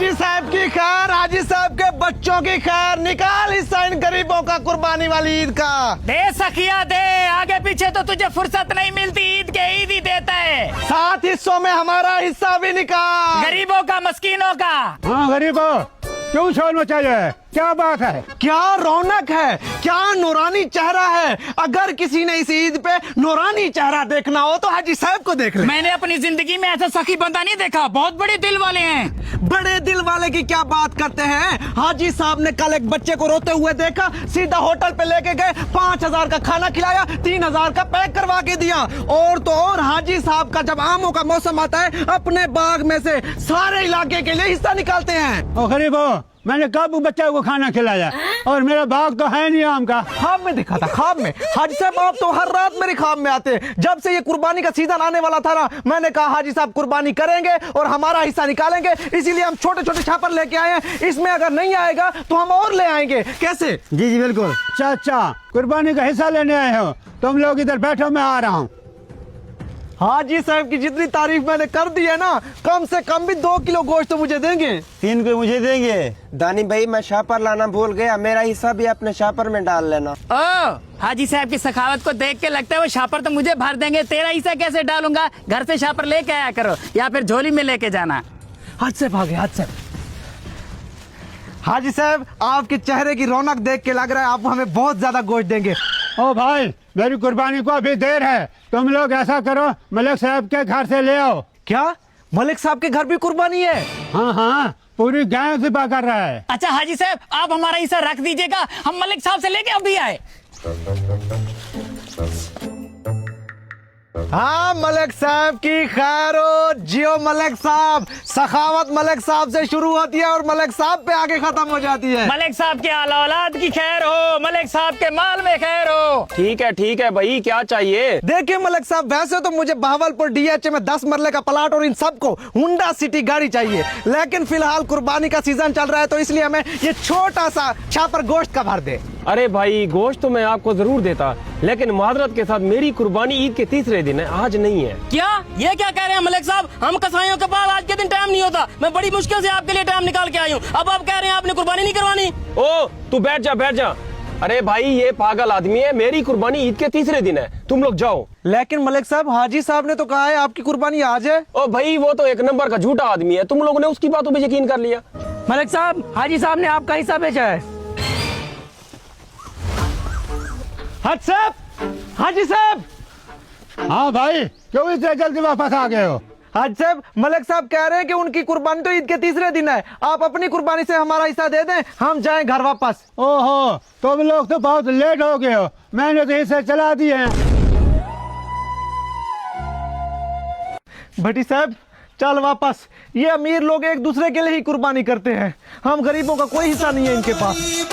हाजी साहब की खैर, हाजी साहब के बच्चों की खैर, निकाल हिस्सा इन गरीबों का कुर्बानी वाली ईद का। दे सखिया दे, आगे पीछे तो तुझे फुर्सत नहीं मिलती, ईद के ईद ही देता है। 7 हिस्सों में हमारा हिस्सा भी निकाल। गरीबों का, मस्कीनों का। हाँ गरीबों, क्यों शोर मचाया है? क्या बात है? क्या रौनक है, क्या नूरानी चेहरा है। अगर किसी ने इस ईद पे नूरानी चेहरा देखना हो तो हाजी साहब को देख ले। मैंने अपनी जिंदगी में ऐसा सखी बंदा नहीं देखा, बहुत बड़े दिल वाले हैं। बड़े दिल वाले की क्या बात करते हैं। हाजी साहब ने कल एक बच्चे को रोते हुए देखा, सीधा होटल पे लेके गए, 5000 का खाना खिलाया, 3000 का पैक करवा के दिया। और तो और हाजी साहब का जब आमों का मौसम आता है, अपने बाग में से सारे इलाके के लिए हिस्सा निकालते हैं। ओ गरीबों, मैंने कब बच्चे को खाना खिलाया? और मेरा बाग तो है नहीं आम का। ख्वाब में दिखा था, ख्वाब में। हाजी साहब आप तो हर रात मेरे ख्वाब में आते हैं। जब से ये कुर्बानी का सीजन आने वाला था ना, मैंने कहा हाजी साहब कुर्बानी करेंगे और हमारा हिस्सा निकालेंगे, इसीलिए हम छोटे छोटे छापर लेके आए हैं। इसमें अगर नहीं आएगा तो हम और ले आएंगे। कैसे? जी जी बिल्कुल। चाचा, कुर्बानी का हिस्सा लेने आए हो? तुम लोग इधर बैठो, मैं आ रहा हूँ। हाजी साहब की जितनी तारीफ मैंने कर दी है ना, कम से कम भी 2 किलो गोश्त तो मुझे देंगे। 3 को मुझे देंगे। दानी भाई, मैं शापर लाना भूल गया, मेरा हिस्सा भी अपने शापर में डाल लेना। ओ, हाजी साहब की सखावत को देख के लगता है वो शापर तो मुझे भर देंगे, तेरा हिस्सा कैसे डालूंगा? घर से शापर लेके आया करो या फिर झोली में लेके जाना। हाथ से भागे, हाथ से। हाजी साहब, आपके चेहरे की रौनक देख के लग रहा है आप हमें बहुत ज्यादा गोश्त देंगे। ओ भाई, मेरी कुर्बानी को अभी देर है, तुम लोग ऐसा करो, मलिक साहब के घर से ले आओ। क्या मलिक साहब के घर भी कुर्बानी है? हाँ हाँ, पूरी गाय ज़िबा कर रहा है। अच्छा हाजी साहब, आप हमारा हिस्सा रख दीजिएगा, हम मलिक साहब से लेके अभी आए। हाँ, मलिक साहब की खैर हो, जियो मलिक साहब। सखावत मलिक साहब से शुरू होती है और मलिक साहब पे आगे खत्म हो जाती है। मलिक साहब के आला औलाद की खैर हो, मलिक साहब के माल में खैर हो। ठीक है भाई, क्या चाहिए? देखिए मलिक साहब, वैसे तो मुझे बहावलपुर डीएचए में 10 मरले का प्लाट और इन सबको हुंडा सिटी गाड़ी चाहिए, लेकिन फिलहाल कुर्बानी का सीजन चल रहा है तो इसलिए हमें ये छोटा सा छापर गोश्त का भर दे। अरे भाई, गोश्त तो मैं आपको जरूर देता, लेकिन माजरत के साथ मेरी कुर्बानी ईद के तीसरे दिन है, आज नहीं है। क्या ये क्या कह रहे हैं मलिक साहब? हम कसाईयों के पास आज के दिन टाइम नहीं होता, मैं बड़ी मुश्किल से आपके लिए टाइम निकाल के आई हूँ, अब आप कह रहे हैं आपने कुर्बानी नहीं करवानी? ओ, तू बैठ जा बैठ जा। अरे भाई, ये पागल आदमी है, मेरी कुर्बानी ईद के तीसरे दिन है, तुम लोग जाओ। लेकिन मलिक साहब, हाजी साहब ने तो कहा है आपकी कुर्बानी आज है। ओ भाई, वो तो 1 नंबर का झूठा आदमी है, तुम लोगों ने उसकी बातों पे यकीन कर लिया। मलिक साहब, हाजी साहब ने आपका हिस्सा बेचा है। हाजी साहब, हाजी साहब। हाँ भाई, क्यों इतने जल्दी वापस आ गए हो? हाजी साहब, मलिक साहब कह रहे हैं कि उनकी कुर्बानी तो ईद के तीसरे दिन है, आप अपनी कुर्बानी से हमारा हिस्सा दे दें, हम जाएं घर वापस। ओहो, तुम लोग तो बहुत लेट हो गए हो, मैंने तो हिस्से चला दिए हैं। भट्टी साहब, चल वापस। ये अमीर लोग एक दूसरे के लिए ही कुर्बानी करते हैं, हम गरीबों का कोई हिस्सा नहीं है इनके पास।